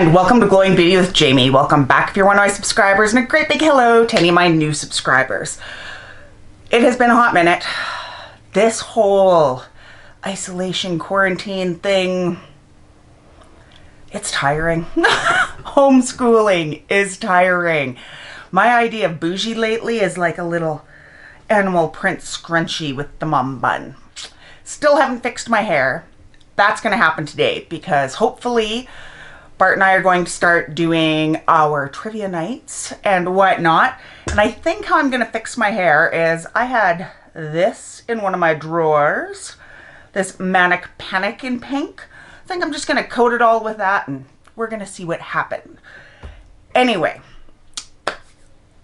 And welcome to Glowing Beauty with Jamie. Welcome back if you're one of my subscribers, and a great big hello to any of my new subscribers. It has been a hot minute. This whole isolation quarantine thing, it's tiring. Homeschooling is tiring. My idea of bougie lately is like a little animal print scrunchie with the mum bun. Still haven't fixed my hair. That's going to happen today because hopefully Bart and I are going to start doing our trivia nights and whatnot. And I think how I'm going to fix my hair is I had this in one of my drawers, this Manic Panic in pink. I think I'm just going to coat it all with that and we're going to see what happens. Anyway,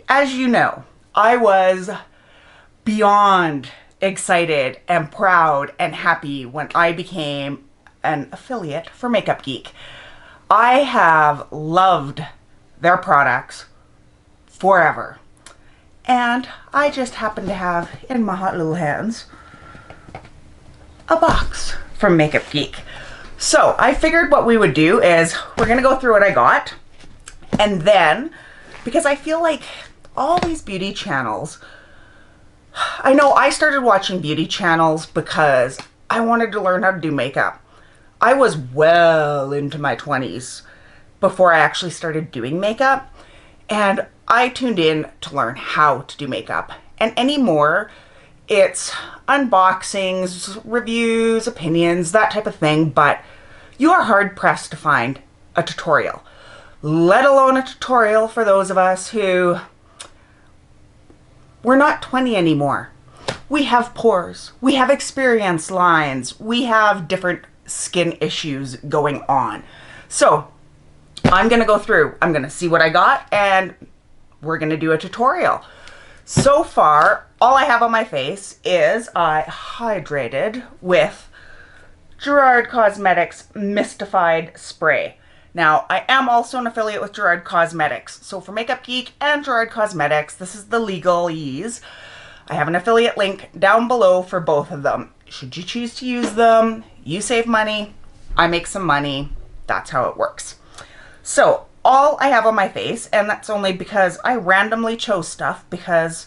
as you know, I was beyond excited and proud and happy when I became an affiliate for Makeup Geek. I have loved their products forever. And I just happen to have in my hot little hands a box from Makeup Geek. So I figured what we would do is we're going to go through what I got. And then, because I feel like all these beauty channels, I know I started watching beauty channels because I wanted to learn how to do makeup. I was well into my 20s before I actually started doing makeup, and I tuned in to learn how to do makeup. And anymore, it's unboxings, reviews, opinions, that type of thing, but you are hard pressed to find a tutorial, let alone a tutorial for those of us who we're not 20 anymore. We have pores, we have experience lines, we have different skin issues going on. So I'm going to go through, I'm going to see what I got, and we're going to do a tutorial. So far, all I have on my face is I hydrated with Gerard Cosmetics Mystified Spray. Now, I am also an affiliate with Gerard Cosmetics. So for Makeup Geek and Gerard Cosmetics, this is the legalese. I have an affiliate link down below for both of them. Should you choose to use them, you save money, I make some money. That's how it works. So all I have on my face, and that's only because I randomly chose stuff because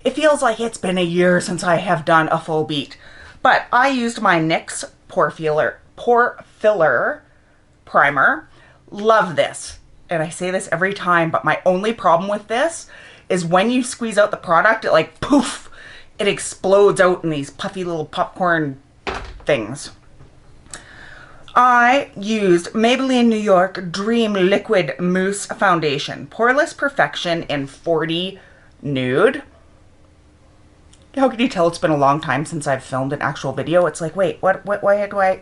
it feels like it's been a year since I have done a full beat. But I used my NYX Pore Filler Primer. Love this. And I say this every time, but my only problem with this is when you squeeze out the product, it like poof, it explodes out in these puffy little popcorn things. I used Maybelline New York Dream Liquid Mousse Foundation. Poreless Perfection in 40 Nude. How can you tell it's been a long time since I've filmed an actual video? It's like, wait, why do I...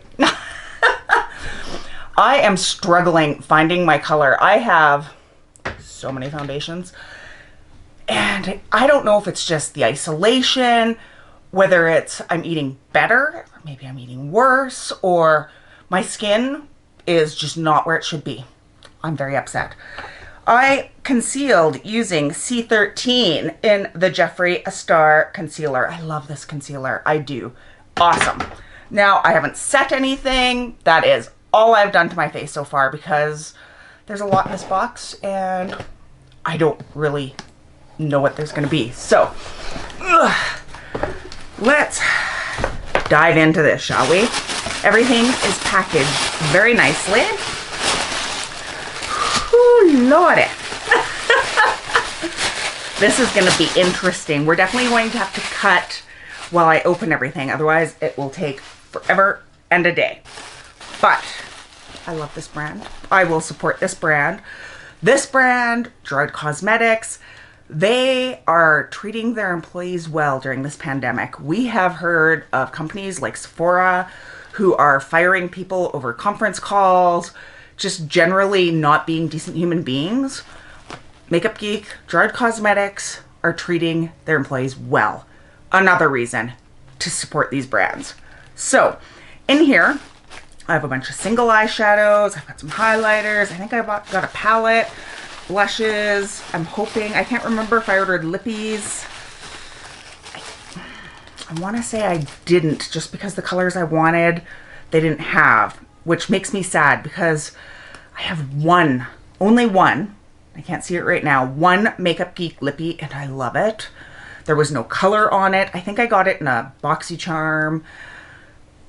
I am struggling finding my color. I have so many foundations. And I don't know if it's just the isolation, whether it's I'm eating better, or maybe I'm eating worse, or my skin is just not where it should be. I'm very upset. I concealed using C13 in the Jeffree Star Concealer. I love this concealer. I do. Awesome. Now, I haven't set anything. That is all I've done to my face so far because there's a lot in this box and I don't really know what there's going to be. So, let's dive into this, shall we? Everything is packaged very nicely. Ooh, Lordy. This is going to be interesting. We're definitely going to have to cut while I open everything. Otherwise, it will take forever and a day. But I love this brand. I will support this brand. This brand, Gerard Cosmetics, they are treating their employees well during this pandemic. We have heard of companies like Sephora who are firing people over conference calls, just generally not being decent human beings. Makeup Geek, Gerard Cosmetics are treating their employees well. Another reason to support these brands. So, in here, I have a bunch of single eyeshadows. I've got some highlighters. I think I got a palette, blushes. I'm hoping, I can't remember if I ordered lippies. I want to say I didn't, just because the colors I wanted, they didn't have, which makes me sad because I have one, only one, I can't see it right now, one Makeup Geek lippy, and I love it. There was no color on it. I think I got it in a BoxyCharm.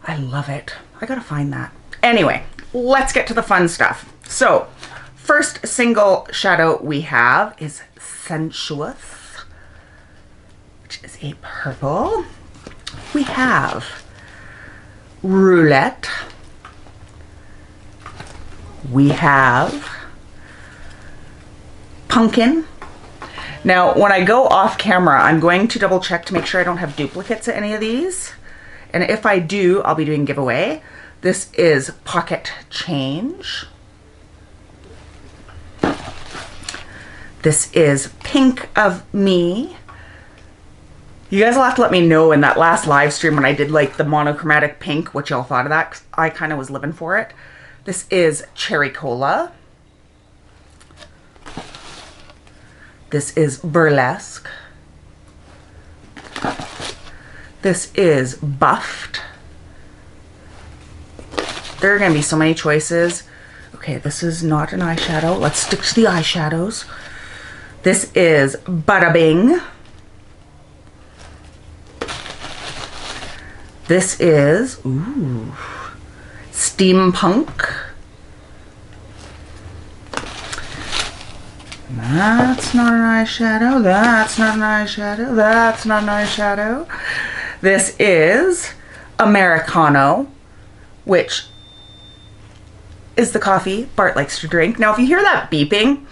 I love it. I gotta find that. Anyway, let's get to the fun stuff. So, first single shadow we have is Sensuous, which is a purple. We have Roulette. We have Pumpkin. Now, when I go off camera, I'm going to double check to make sure I don't have duplicates of any of these. And if I do, I'll be doing giveaway. This is Pocket Change. This is Pink of Me. You guys will have to let me know in that last live stream when I did like the monochromatic pink, what y'all thought of that, 'cause I kind of was living for it. This is Cherry Cola. This is Burlesque. This is Buffed. There are going to be so many choices. Okay, this is not an eyeshadow. Let's stick to the eyeshadows. This is Bada Bing. This is, ooh, Steampunk. That's not an eyeshadow. That's not an eyeshadow. That's not an eyeshadow. This is Americano, which is the coffee Bart likes to drink. Now, if you hear that beeping,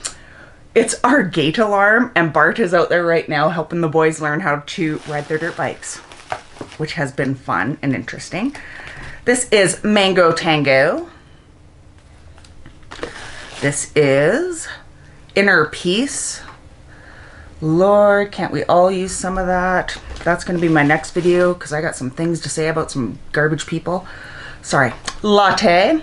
it's our gate alarm, and Bart is out there right now helping the boys learn how to ride their dirt bikes, which has been fun and interesting. This is Mango Tango. This is Inner Peace. Lord, can't we all use some of that? That's going to be my next video because I got some things to say about some garbage people. Sorry. Latte.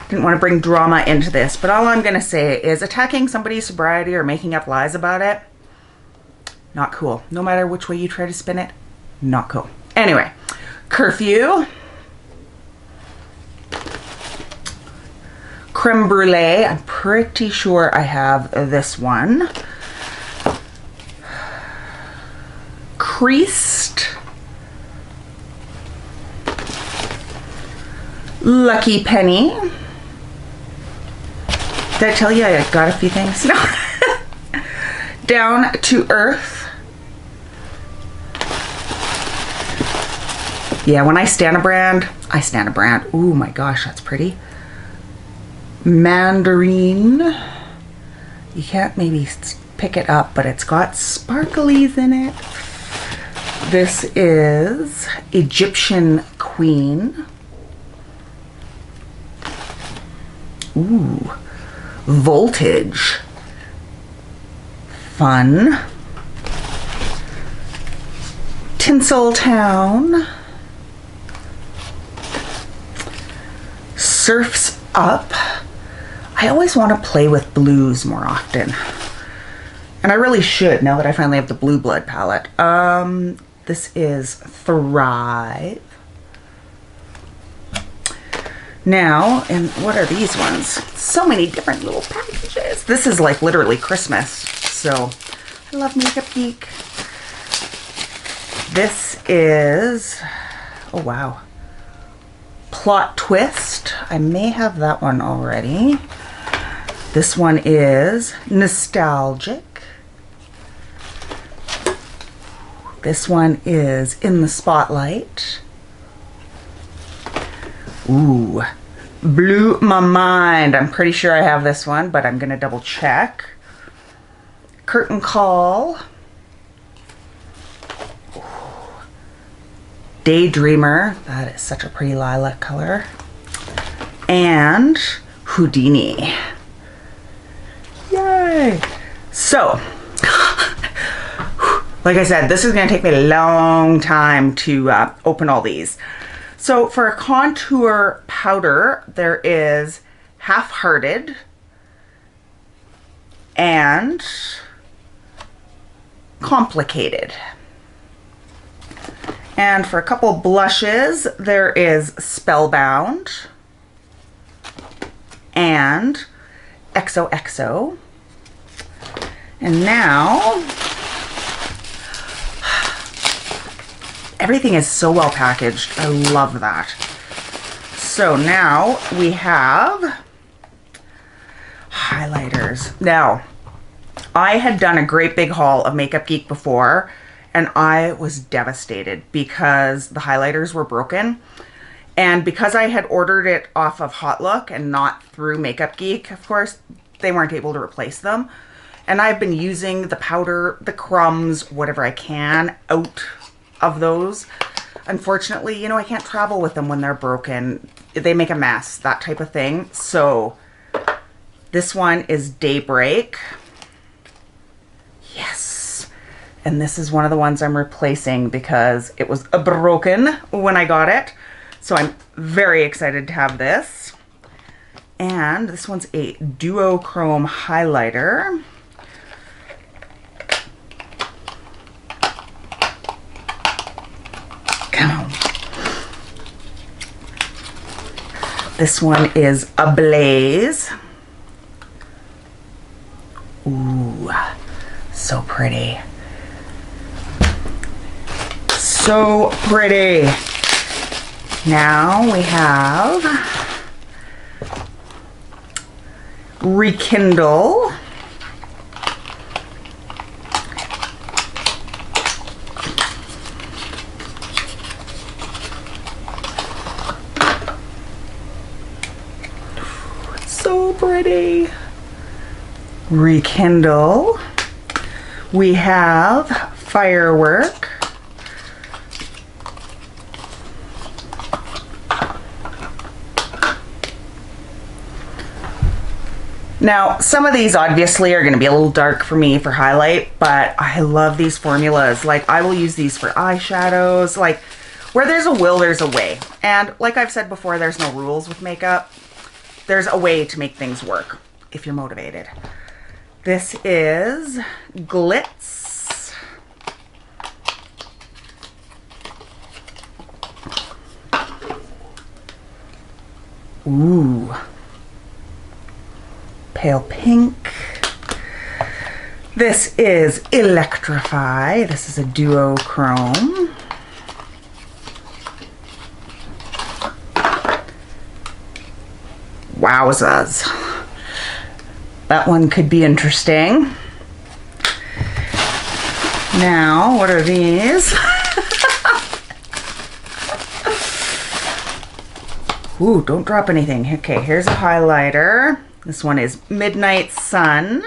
Didn't want to bring drama into this, but all I'm going to say is attacking somebody's sobriety or making up lies about it, not cool. No matter which way you try to spin it, not cool. Anyway, Curfew. Creme Brulee. I'm pretty sure I have this one. Creased. Lucky Penny. Did I tell you I got a few things? No. Down to Earth. Yeah, when I stand a brand, I stand a brand. Ooh my gosh, that's pretty. Mandarin. You can't maybe pick it up, but it's got sparklies in it. This is Egyptian Queen. Ooh. Voltage. Fun. Tinseltown. Surf's Up. I always want to play with blues more often. And I really should now that I finally have the Blue Blood palette. This is Thrive. Now, and what are these ones? So many different little packages. This is like literally Christmas. So I love Makeup Geek. This is, oh wow, Plot Twist. I may have that one already. This one is Nostalgic. This one is In the Spotlight. Ooh, blew my mind. I'm pretty sure I have this one, but I'm gonna double check. Curtain Call. Ooh. Daydreamer. That is such a pretty lilac color. And Houdini. Yay! So, like I said, this is going to take me a long time to open all these. So for a contour powder, there is Half-Hearted and Complicated. And for a couple blushes, there is Spellbound and XOXO. And now, everything is so well packaged. I love that. So now we have highlighters. Now, I had done a great big haul of Makeup Geek before, and I was devastated because the highlighters were broken. And because I had ordered it off of Hotlook and not through Makeup Geek, of course, they weren't able to replace them. And I've been using the powder, the crumbs, whatever I can out of those. Unfortunately, you know, I can't travel with them when they're broken. They make a mess, that type of thing. So this one is Daybreak. Yes. And this is one of the ones I'm replacing because it was broken when I got it. So I'm very excited to have this. And this one's a duochrome highlighter. Come on. This one is Ablaze. Ooh, so pretty. So pretty. Now we have Rekindle. So pretty. Rekindle. We have Firework. Now, some of these obviously are going to be a little dark for me for highlight, but I love these formulas. Like, I will use these for eyeshadows. Like, where there's a will, there's a way. And like I've said before, there's no rules with makeup. There's a way to make things work if you're motivated. This is Glitz. Ooh. Pale Pink. This is Electrify. This is a duochrome. Wowzas. That one could be interesting. Now, what are these? Ooh, don't drop anything. Okay, here's a highlighter. This one is Midnight Sun.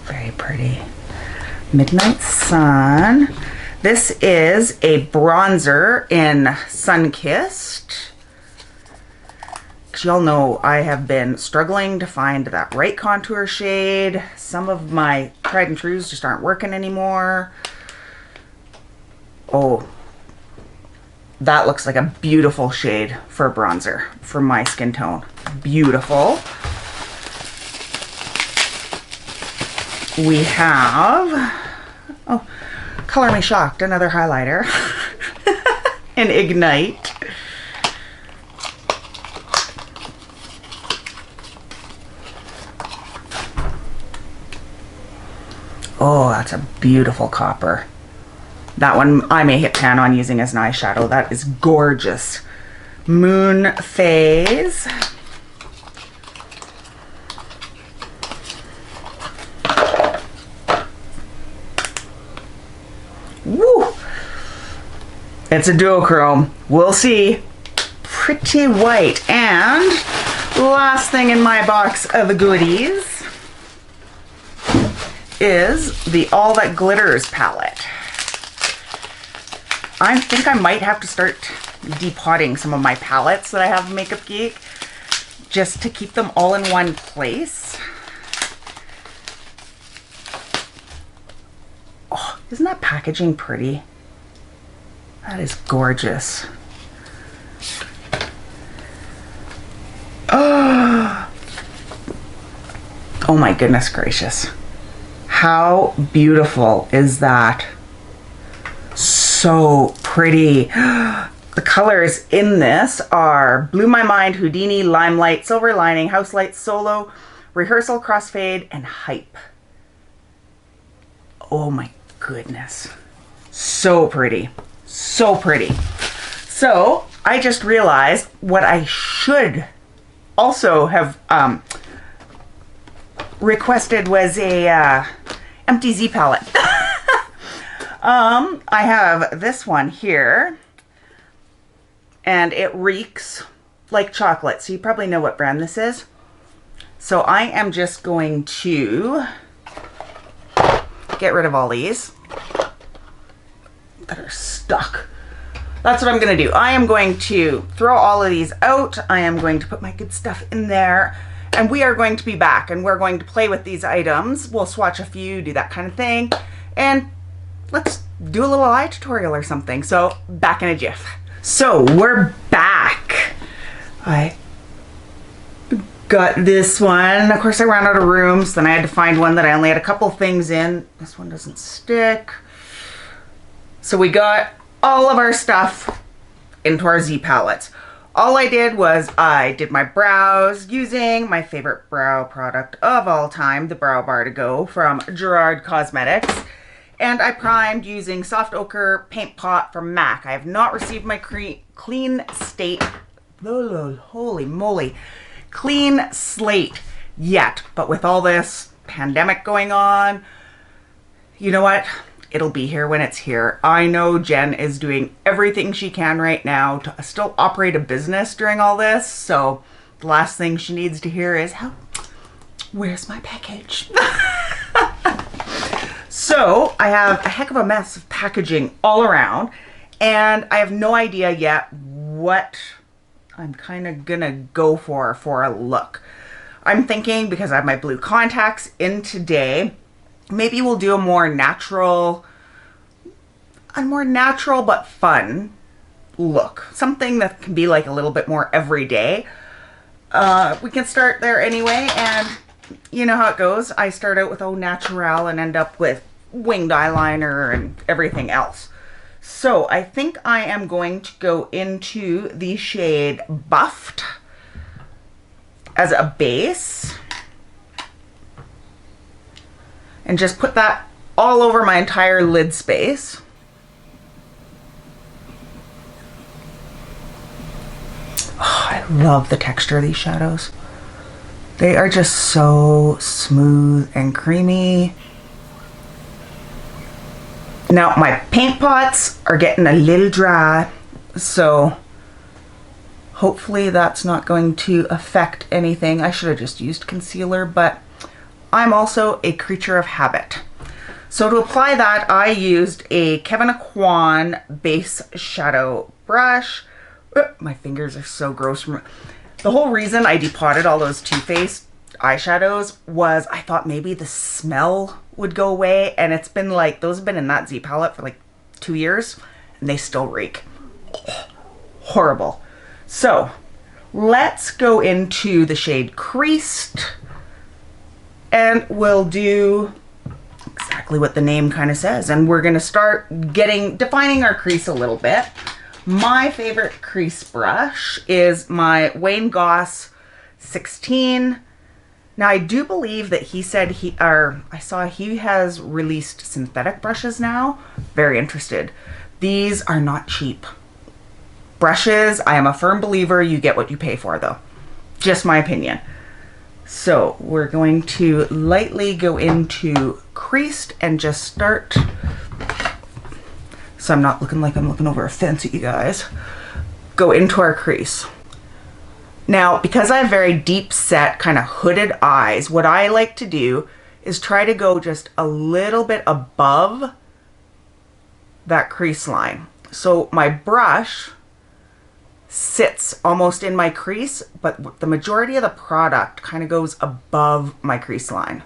Very pretty. Midnight Sun. This is a bronzer in Sunkissed. Y'all know I have been struggling to find that right contour shade. Some of my tried and trues just aren't working anymore. Oh, that looks like a beautiful shade for a bronzer for my skin tone. Beautiful. We have, oh, Color Me Shocked, another highlighter. And Ignite. Oh, that's a beautiful copper. That one I may plan on using as an eyeshadow. That is gorgeous. Moon Phase. Woo! It's a duochrome. We'll see. Pretty white. And last thing in my box of goodies is the All That Glitters palette. I think I might have to start depotting some of my palettes that I have in Makeup Geek just to keep them all in one place. Oh, isn't that packaging pretty? That is gorgeous. Oh my goodness gracious. How beautiful is that so pretty. The colors in this are Blew My Mind, Houdini, Limelight, Silver Lining, House Light, Solo, Rehearsal, Crossfade, and Hype. Oh my goodness. So pretty. So pretty. So I just realized what I should also have requested was a empty Z palette. I have this one here, and it reeks like chocolate, so you probably know what brand this is. So I am just going to get rid of all these that are stuck. That's what I'm going to do. I am going to throw all of these out. I am going to put my good stuff in there, and we are going to be back, and we're going to play with these items. We'll swatch a few, do that kind of thing, and let's do a little eye tutorial or something. So back in a jiff. So we're back. I got this one. Of course I ran out of rooms, then I had to find one that I only had a couple things in. This one doesn't stick. So we got all of our stuff into our Z palettes. All I did was I did my brows using my favorite brow product of all time, the Brow Bar to Go from Gerard Cosmetics. And I primed using Soft Ochre Paint Pot from MAC. I have not received my clean slate, holy moly, clean slate yet. But with all this pandemic going on, you know what? It'll be here when it's here. I know Jen is doing everything she can right now to still operate a business during all this. So the last thing she needs to hear is, where's my package? So I have a heck of a mess of packaging all around, and I have no idea yet what I'm kind of gonna go for a look. I'm thinking, because I have my blue contacts in today, maybe we'll do a more natural but fun look. Something that can be like a little bit more everyday. We can start there anyway, and you know how it goes. I start out with au naturel and end up with winged eyeliner and everything else. So I think I am going to go into the shade Buffed as a base and just put that all over my entire lid space. Oh, I love the texture of these shadows. They are just so smooth and creamy. Now my paint pots are getting a little dry, so hopefully that's not going to affect anything. I should have just used concealer, but I'm also a creature of habit. So to apply that, I used a Kevyn Aucoin base shadow brush. My fingers are so gross. The whole reason I depotted all those Too Faced eyeshadows was I thought maybe the smell would go away, and it's been like, those have been in that Z palette for like 2 years and they still reek. Horrible. So let's go into the shade Creased, and we'll do exactly what the name kind of says, and we're going to start defining our crease a little bit. My favorite crease brush is my Wayne Goss 16. Now I do believe that he said I saw he has released synthetic brushes now. Very interested. These are not cheap brushes. I am a firm believer you get what you pay for, though. Just my opinion. So we're going to lightly go into Creased and just start, so I'm not looking like I'm looking over a fence at you guys. Go into our crease. Now, because I have very deep set, kind of hooded eyes, what I like to do is try to go just a little bit above that crease line. So my brush sits almost in my crease, but the majority of the product kind of goes above my crease line.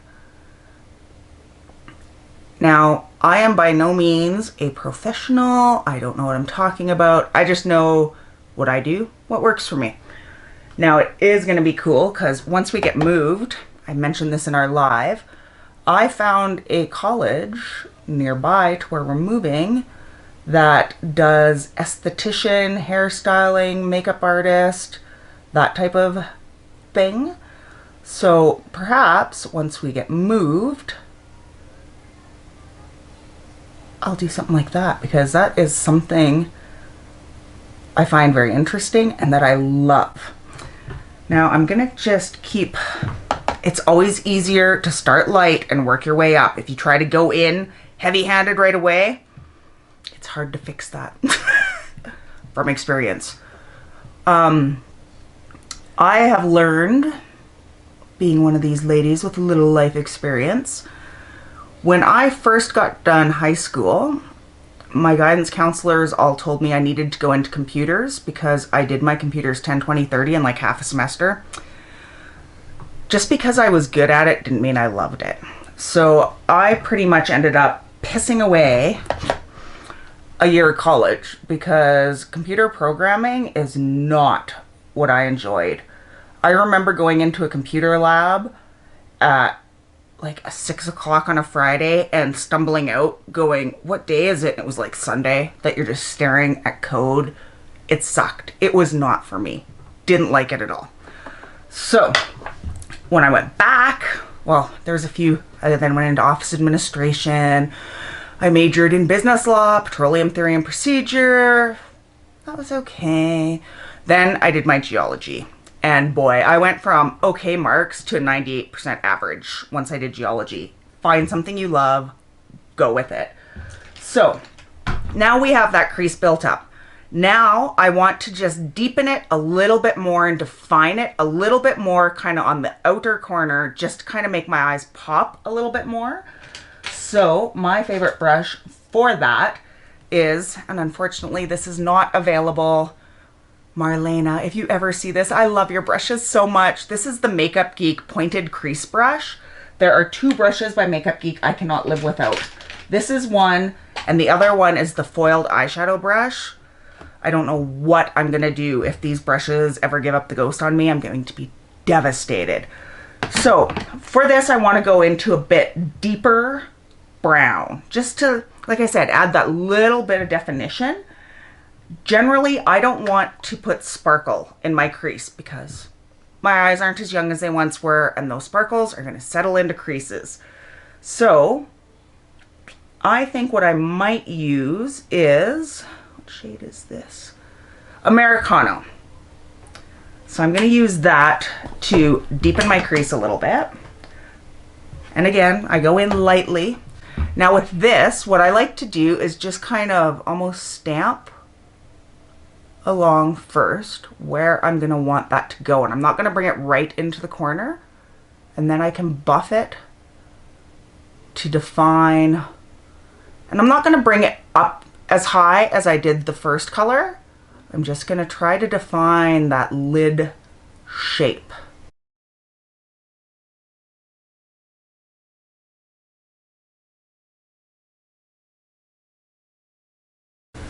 Now, I am by no means a professional. I don't know what I'm talking about. I just know what I do, what works for me. Now, it is going to be cool because once we get moved, I mentioned this in our live, I found a college nearby to where we're moving that does esthetician, hairstyling, makeup artist, that type of thing. So perhaps once we get moved, I'll do something like that, because that is something I find very interesting and that I love. Now I'm gonna just keep, it's always easier to start light and work your way up. If you try to go in heavy-handed right away, it's hard to fix that from experience. I have learned, being one of these ladies with a little life experience, when I first got done high school, my guidance counselors all told me I needed to go into computers because I did my computers 10, 20, 30 in like half a semester. Just because I was good at it didn't mean I loved it. So I pretty much ended up pissing away a year of college because computer programming is not what I enjoyed. I remember going into a computer lab at like 6 o'clock on a Friday and stumbling out going, what day is it? And it was like Sunday, that you're just staring at code. It sucked. It was not for me. Didn't like it at all. So when I went back, well, there was a few, I then went into office administration. I majored in business law, petroleum theory and procedure. That was okay. Then I did my geology. And boy, I went from okay marks to a 98% average once I did geology. Find something you love, go with it. So now we have that crease built up. Now I want to just deepen it a little bit more and define it a little bit more kind of on the outer corner, just to kind of make my eyes pop a little bit more. So my favorite brush for that is, and unfortunately this is not available, Marlena, if you ever see this, I love your brushes so much. This is the Makeup Geek pointed crease brush. There are two brushes by Makeup Geek I cannot live without. This is one, and the other one is the foiled eyeshadow brush. I don't know what I'm gonna do if these brushes ever give up the ghost on me. I'm going to be devastated. So for this, I wanna go into a bit deeper brown, just to, like I said, add that little bit of definition. Generally, I don't want to put sparkle in my crease because my eyes aren't as young as they once were, and those sparkles are going to settle into creases. So I think what I might use is, what shade is this? Americano. So I'm going to use that to deepen my crease a little bit. And again, I go in lightly. Now with this, what I like to do is just kind of almost stamp along first where I'm going to want that to go, and I'm not going to bring it right into the corner, and then I can buff it to define, and I'm not going to bring it up as high as I did the first color. I'm just going to try to define that lid shape.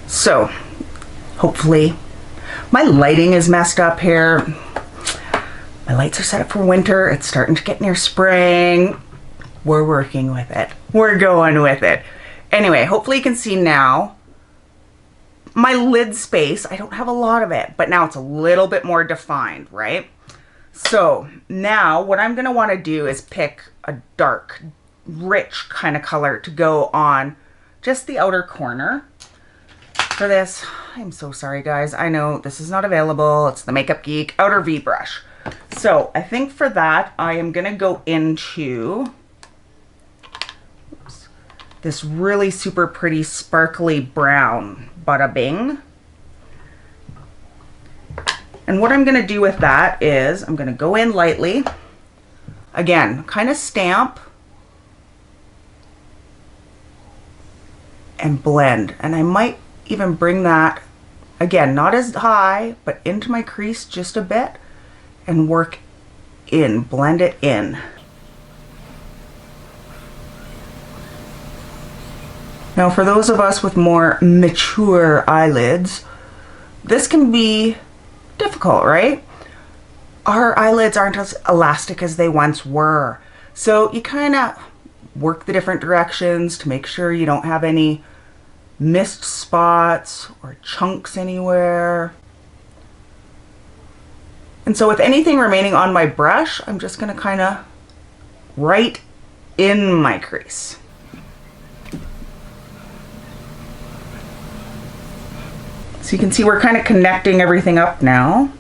So hopefully, my lighting is messed up here. My lights are set up for winter. It's starting to get near spring. We're working with it. We're going with it. Anyway, hopefully you can see now my lid space. I don't have a lot of it, but now it's a little bit more defined, right? So now what I'm gonna wanna do is pick a dark, rich kind of color to go on just the outer corner. For this, I'm so sorry guys, I know this is not available. It's the Makeup Geek Outer V brush. So I think for that, I am gonna go into this really super pretty sparkly brown, bada bing. And what I'm gonna do with that is I'm gonna go in lightly, again, kind of stamp and blend. And I might even bring that, again, not as high, but into my crease just a bit and work in, blend it in. Now for those of us with more mature eyelids, this can be difficult, right? Our eyelids aren't as elastic as they once were. So you kind of work the different directions to make sure you don't have any missed spots or chunks anywhere. And so with anything remaining on my brush, I'm just going to kind of right in my crease. So you can see we're kind of connecting everything up now.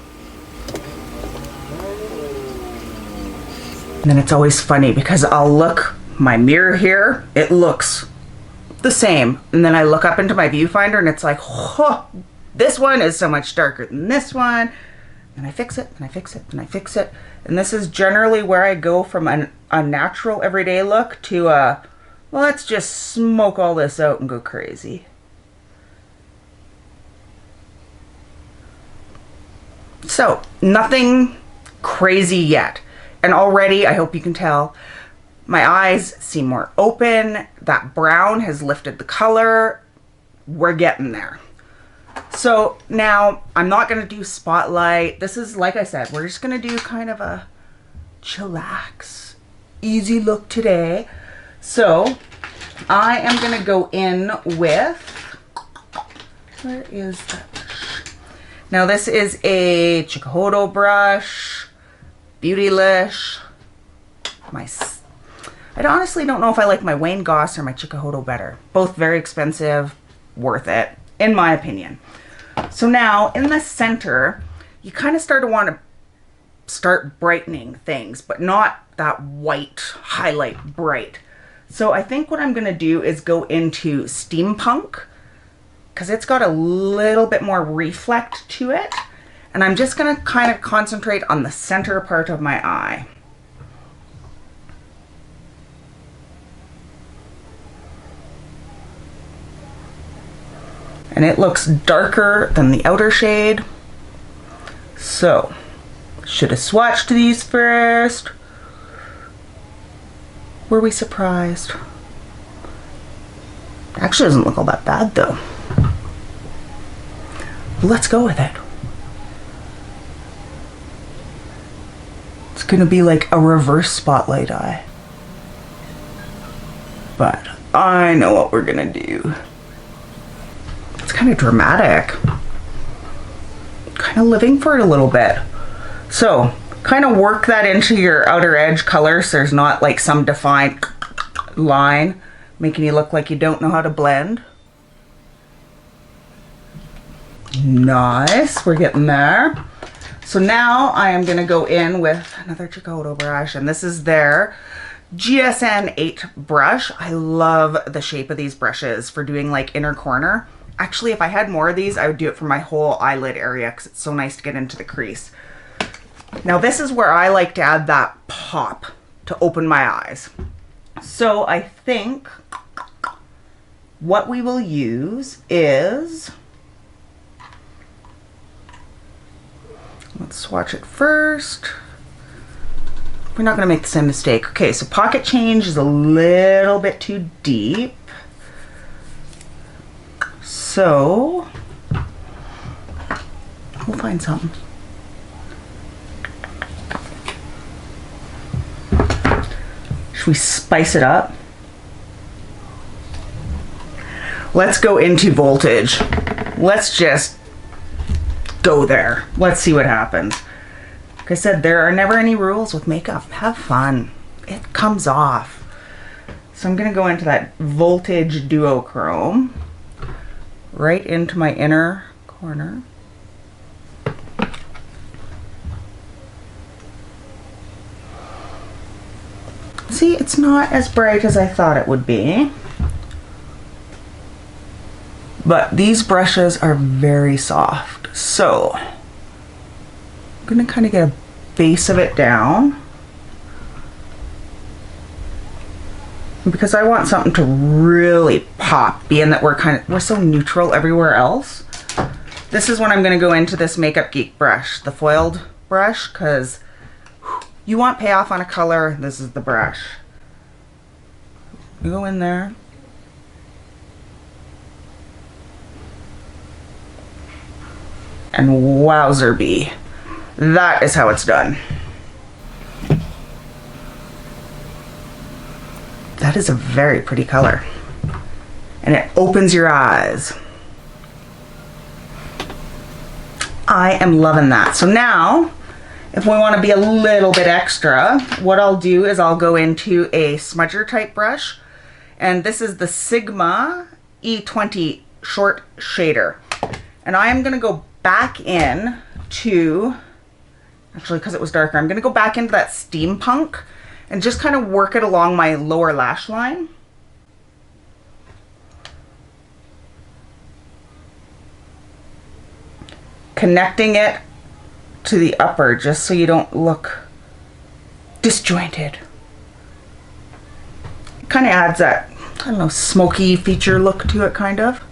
And then it's always funny because I'll look, my mirror here, it looks the same. And then I look up into my viewfinder and it's like, oh, this one is so much darker than this one. And I fix it, and I fix it, and I fix it. And this is generally where I go from a natural everyday look to well, let's just smoke all this out and go crazy. So, nothing crazy yet. And already, I hope you can tell, my eyes seem more open. That brown has lifted the color. We're getting there. So now I'm not going to do spotlight. This is, like I said, we're just going to do kind of a chillax, easy look today. So I am going to go in with, where is that brush? Now this is a Chikuhodo brush, Beautylish. I honestly don't know if I like my Wayne Goss or my Chikuhodo better. Both very expensive, worth it, in my opinion. So now in the center, you kind of start to want to start brightening things, but not that white highlight bright. So I think what I'm going to do is go into Steampunk because it's got a little bit more reflect to it. And I'm just going to kind of concentrate on the center part of my eye. And it looks darker than the outer shade. So, should have swatched these first. Were we surprised? Actually doesn't look all that bad though. Let's go with it. It's gonna be like a reverse spotlight eye. But I know what we're gonna do. It's kind of dramatic. Kind of living for it a little bit. So, kind of work that into your outer edge color so there's not like some defined line making you look like you don't know how to blend. Nice, we're getting there. So now I am going to go in with another Chikuhodo brush, and this is their GSN 8 brush. I love the shape of these brushes for doing like inner corner. Actually, if I had more of these, I would do it for my whole eyelid area because it's so nice to get into the crease. Now this is where I like to add that pop to open my eyes. So I think what we will use is, let's swatch it first. We're not going to make the same mistake. Okay, so Pocket Change is a little bit too deep. So we'll find something. Should we spice it up? Let's go into Voltage. Let's just go there. Let's see what happens. Like I said, there are never any rules with makeup. Have fun. It comes off. So I'm going to go into that Voltage Duochrome. Right into my inner corner. See, it's not as bright as I thought it would be. But these brushes are very soft. So, I'm going to kind of get a base of it down. Because I want something to really pop, being that we're so neutral everywhere else. This is when I'm going to go into this Makeup Geek brush, the foiled brush, because you want payoff on a color, this is the brush. You go in there. And wowzer bee. That is how it's done. That is a very pretty color. and it opens your eyes. I am loving that. So now, if we want to be a little bit extra, what I'll do is I'll go into a smudger type brush, and this is the Sigma E20 short shader. And I am going to go back in to, actually because it was darker, I'm going to go back into that steampunk and just kind of work it along my lower lash line. Connecting it to the upper just so you don't look disjointed. It kind of adds that, I don't know, smoky feature look to it, kind of.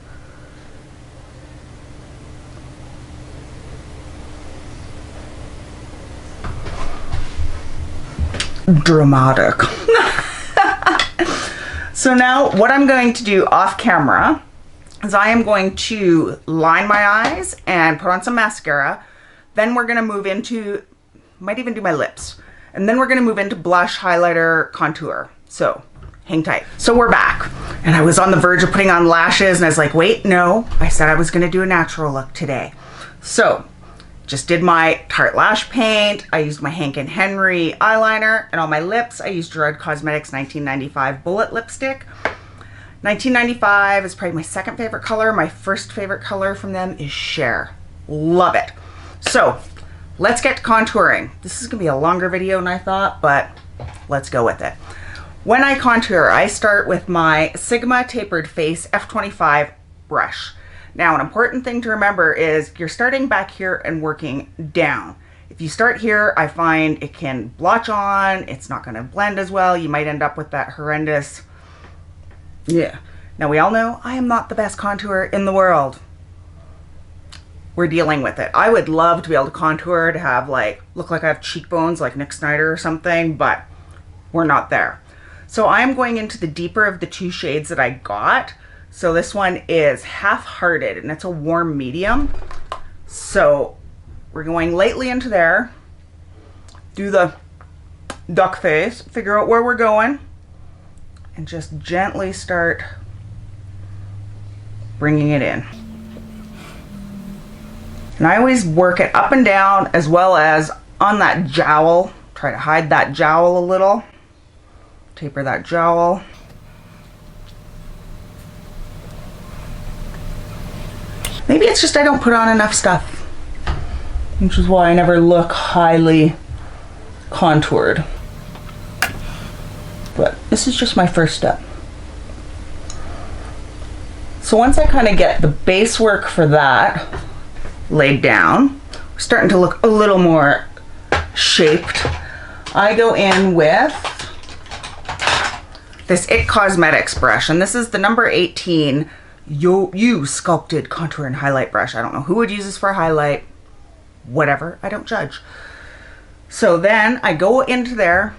Dramatic. So now what I'm going to do off camera is I am going to line my eyes and put on some mascara. Then we're going to move into, might even do my lips. And then we're going to move into blush, highlighter, contour. So hang tight. So we're back. And I was on the verge of putting on lashes and I was like, wait, no. I said I was going to do a natural look today. So just did my Tarte lash paint. I used my Hank & Henry eyeliner. And on my lips, I used Gerard Cosmetics 1995 Bullet Lipstick. 1995 is probably my second favorite color. My first favorite color from them is Share. Love it. So let's get to contouring. This is gonna be a longer video than I thought, but let's go with it. When I contour, I start with my Sigma Tapered Face F25 brush. Now, an important thing to remember is you're starting back here and working down. If you start here, I find it can blotch on, it's not gonna blend as well. You might end up with that horrendous, yeah. Now we all know I am not the best contourer in the world. We're dealing with it. I would love to be able to contour, to have like, look like I have cheekbones like Nick Snyder or something, but we're not there. So I'm going into the deeper of the two shades that I got. So this one is Half-Hearted and it's a warm medium. So we're going lightly into there, do the duck face, figure out where we're going, and just gently start bringing it in. And I always work it up and down as well as on that jowl. Try to hide that jowl a little. Taper that jowl. Maybe it's just I don't put on enough stuff, which is why I never look highly contoured. But this is just my first step. So once I kind of get the base work for that laid down, we're starting to look a little more shaped. I go in with this IT Cosmetics brush, and this is the number 18 You Sculpted Contour and Highlight brush. I don't know who would use this for a highlight. Whatever, I don't judge. So then I go into there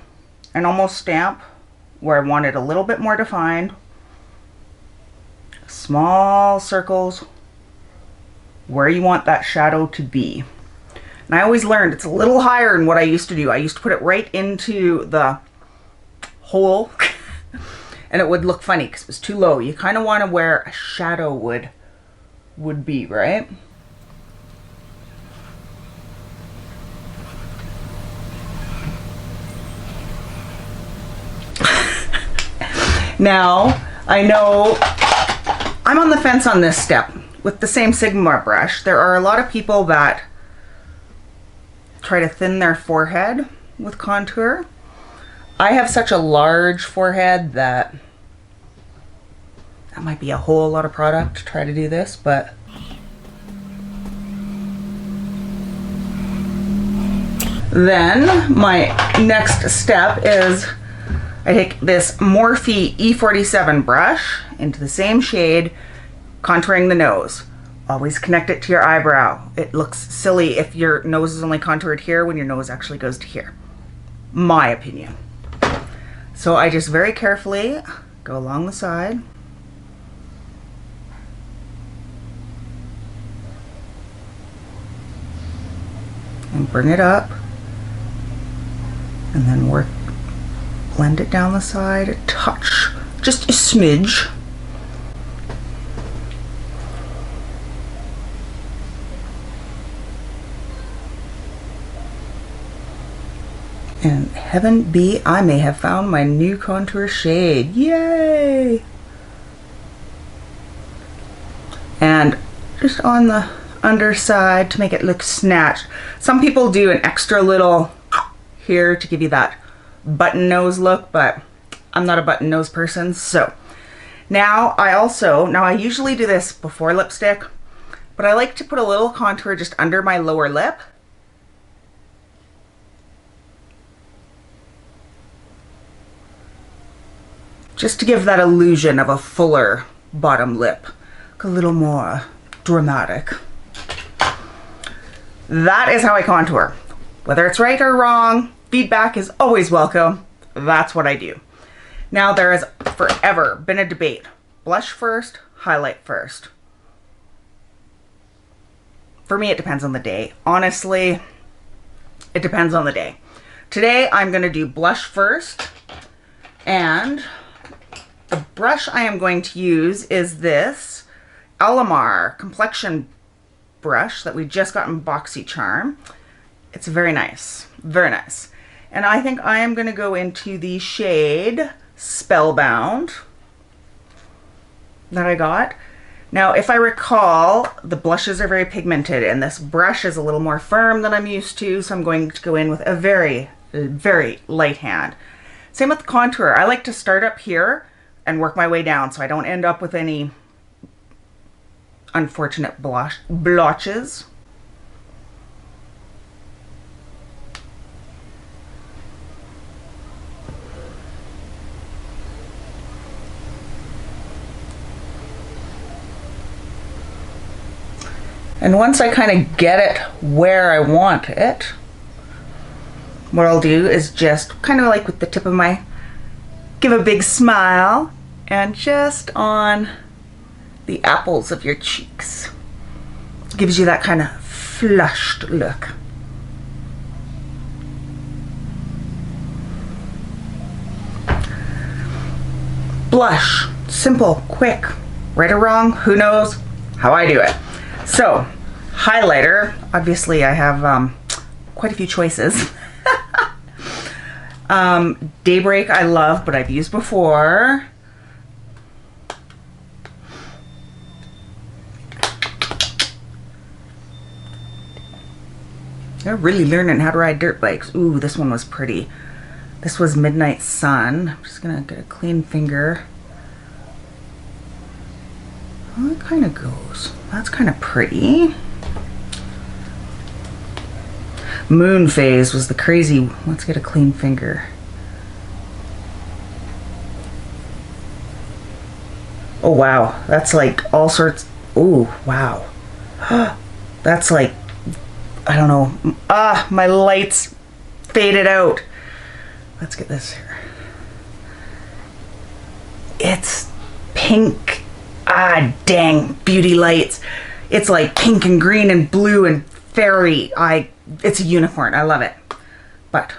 and almost stamp where I want it a little bit more defined. Small circles where you want that shadow to be. And I always learned it's a little higher than what I used to do. I used to put it right into the hole and it would look funny because it was too low. You kind of want to where a shadow would be, right? Now, I know I'm on the fence on this step. With the same Sigma brush, there are a lot of people that try to thin their forehead with contour. I have such a large forehead that might be a whole lot of product to try to do this, but then my next step is I take this Morphe E47 brush into the same shade, contouring the nose. Always connect it to your eyebrow. It looks silly if your nose is only contoured here when your nose actually goes to here. My opinion. So I just very carefully go along the side. And bring it up. And then blend it down the side a touch. Just a smidge. And heaven be, I may have found my new contour shade. Yay! And just on the underside to make it look snatched. Some people do an extra little here to give you that button nose look, but I'm not a button nose person. So now I usually do this before lipstick, but I like to put a little contour just under my lower lip. Just to give that illusion of a fuller bottom lip, a little more dramatic. That is how I contour. Whether it's right or wrong, feedback is always welcome. That's what I do. Now, there has forever been a debate. Blush first, highlight first. For me, it depends on the day. Honestly, it depends on the day. Today, I'm going to do blush first, and the brush I am going to use is this Eyeliner complexion brush that we just got in BoxyCharm. It's very nice, very nice. And I think I am going to go into the shade Spellbound that I got. Now, if I recall, the blushes are very pigmented and this brush is a little more firm than I'm used to, so I'm going to go in with a very, very light hand. Same with the contour. I like to start up here and work my way down so I don't end up with any unfortunate blotches. And once I kind of get it where I want it, what I'll do is just kind of like with the tip of my, give a big smile and just on the apples of your cheeks. Gives you that kind of flushed look. Blush, simple, quick, right or wrong, who knows how I do it. So, highlighter, obviously I have quite a few choices. Daybreak I love, but I've used before. They're really learning how to ride dirt bikes. Ooh, this one was pretty. This was Midnight Sun. I'm just gonna get a clean finger. Oh, it kind of goes. That's kind of pretty. Moon Phase was the crazy. Let's get a clean finger. Oh wow, that's like all sorts. Oh wow, that's like, I don't know. Ah, my lights faded out. Let's get this here. It's pink. Ah, dang, beauty lights. It's like pink and green and blue and fairy. It's a unicorn. I love it. But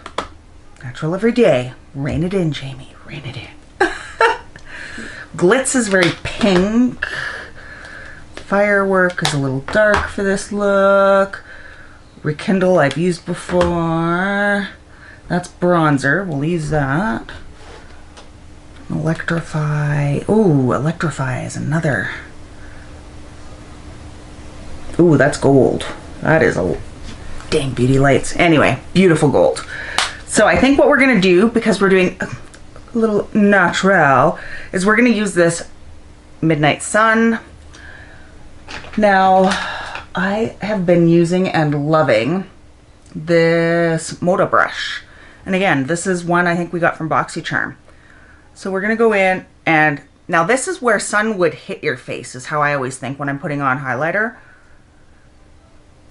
natural every day. Rein it in, Jamie. Rein it in. Glitz is very pink. Firework is a little dark for this look. Rekindle I've used before. That's bronzer. We'll use that. Electrify. Ooh, Electrify is another. Ooh, that's gold. That is a dang beauty lights. Anyway, beautiful gold. So I think what we're gonna do, because we're doing a little natural, is we're gonna use this Midnight Sun. Now, I have been using and loving this Moda brush. And again, this is one I think we got from BoxyCharm. So we're gonna go in, and now this is where sun would hit your face, is how I always think when I'm putting on highlighter.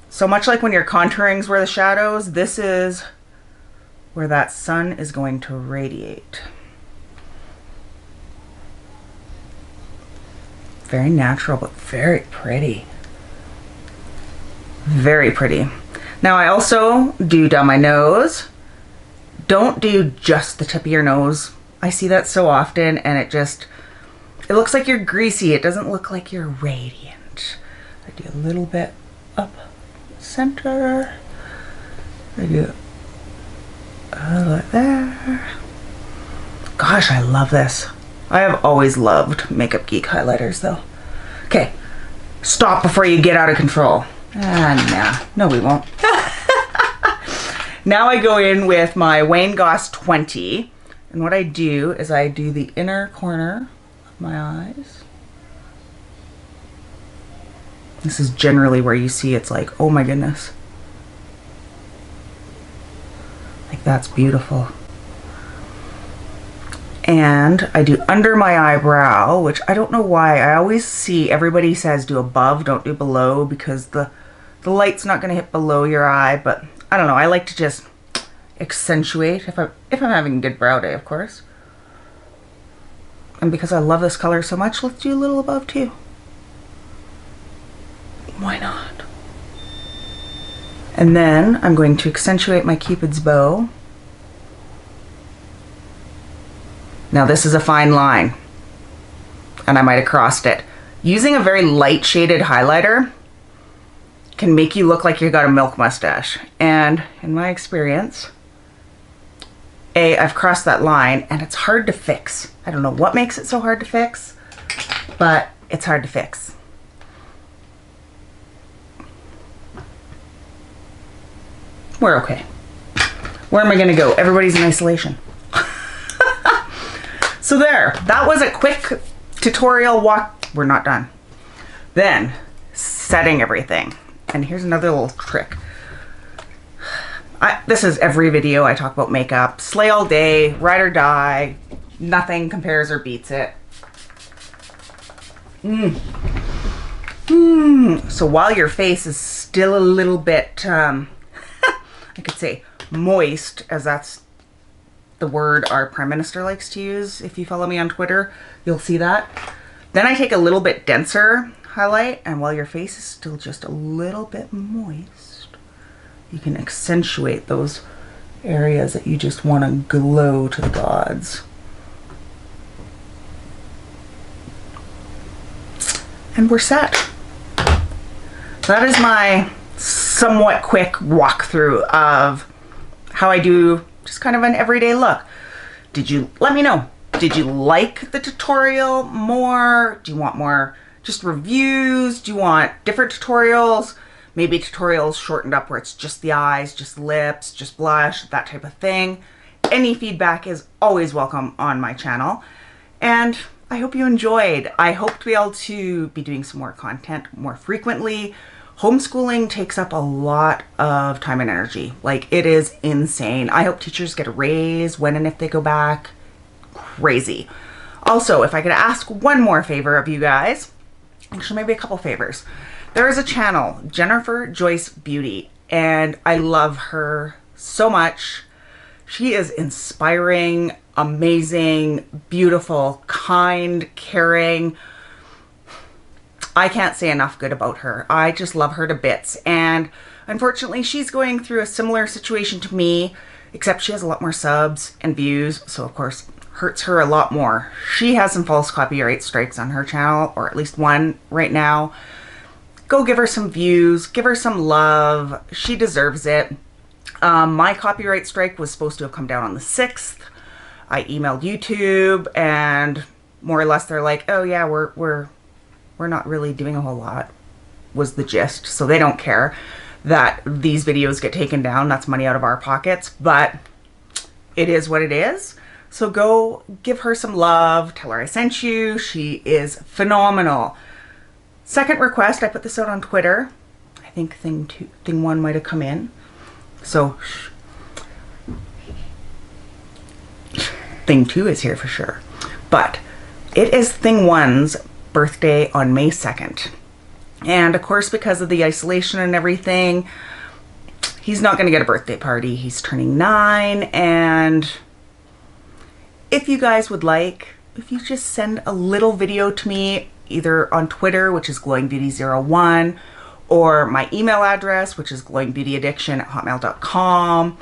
So much like when you're contouring where the shadows, this is where that sun is going to radiate. Very natural, but very pretty. Very pretty. Now I also do down my nose. Don't do just the tip of your nose. I see that so often, and it looks like you're greasy. It doesn't look like you're radiant. I do a little bit up center. I do Like there. Gosh, I love this. I have always loved Makeup Geek highlighters though. Okay, stop before you get out of control. Nah, no we won't. Now I go in with my Wayne Goss 20, and what I do is I do the inner corner of my eyes. This is generally where you see it's like, oh my goodness. Like that's beautiful. And I do under my eyebrow, which I don't know why. I always see everybody says do above, don't do below, because the light's not going to hit below your eye, but I don't know. I like to just accentuate if I'm having a good brow day, of course. And because I love this color so much, let's do a little above too. Why not? And then I'm going to accentuate my Cupid's bow. Now this is a fine line, and I might have crossed it. Using a very light shaded highlighter can make you look like you got a milk mustache. And in my experience, I've crossed that line and it's hard to fix. I don't know what makes it so hard to fix, but it's hard to fix. We're okay. Where am I gonna go? Everybody's in isolation. So there, that was a quick tutorial walk. We're not done. Then, setting everything. And here's another little trick. This is every video I talk about makeup. Slay all day, ride or die. Nothing compares or beats it. So while your face is still a little bit, I could say moist, as that's the word our Prime Minister likes to use. If you follow me on Twitter, you'll see that. Then I take a little bit denser highlight, and while your face is still just a little bit moist, you can accentuate those areas that you just want to glow to the gods. And we're set. That is my somewhat quick walkthrough of how I do just kind of an everyday look. Let me know. Did you like the tutorial more? Do you want more just reviews? Do you want different tutorials? Maybe tutorials shortened up where it's just the eyes, just lips, just blush, that type of thing. Any feedback is always welcome on my channel. And I hope you enjoyed. I hope to be able to be doing some more content more frequently. Homeschooling takes up a lot of time and energy. Like, it is insane. I hope teachers get a raise when and if they go back. Crazy. Also, if I could ask one more favor of you guys, actually maybe a couple favors. There is a channel, Jennifer Joyce Beauty, and I love her so much. She is inspiring, amazing, beautiful, kind, caring. I can't say enough good about her. I just love her to bits. And unfortunately, she's going through a similar situation to me, except she has a lot more subs and views. So of course, hurts her a lot more. She has some false copyright strikes on her channel, or at least one right now. Go give her some views, give her some love. She deserves it. My copyright strike was supposed to have come down on the 6th. I emailed YouTube and more or less they're like, oh yeah, we're not really doing a whole lot, was the gist. So they don't care that these videos get taken down. That's money out of our pockets, but it is what it is. So go give her some love. Tell her I sent you. She is phenomenal. Second request, I put this out on Twitter. I think thing 1 might have come in. So thing 2 is here for sure. But it is thing 1's birthday on May 2nd. And of course, because of the isolation and everything, he's not going to get a birthday party. He's turning 9. And if you guys would like, if you just send a little video to me, either on Twitter, which is glowingbeauty01, or my email address, which is glowingbeautyaddiction@hotmail.com.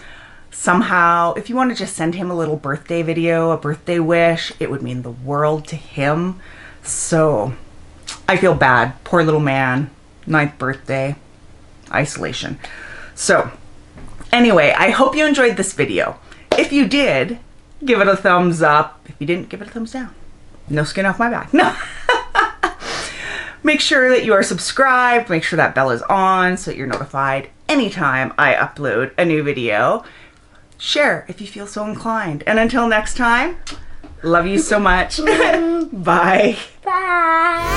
Somehow, if you want to just send him a little birthday video, a birthday wish, it would mean the world to him. So I feel bad. Poor little man. 9th birthday. Isolation. So anyway, I hope you enjoyed this video. If you did, give it a thumbs up. If you didn't, give it a thumbs down. No skin off my back. No. Make sure that you are subscribed. Make sure that bell is on so that you're notified anytime I upload a new video. Share if you feel so inclined. And until next time, love you so much. Bye. Bye.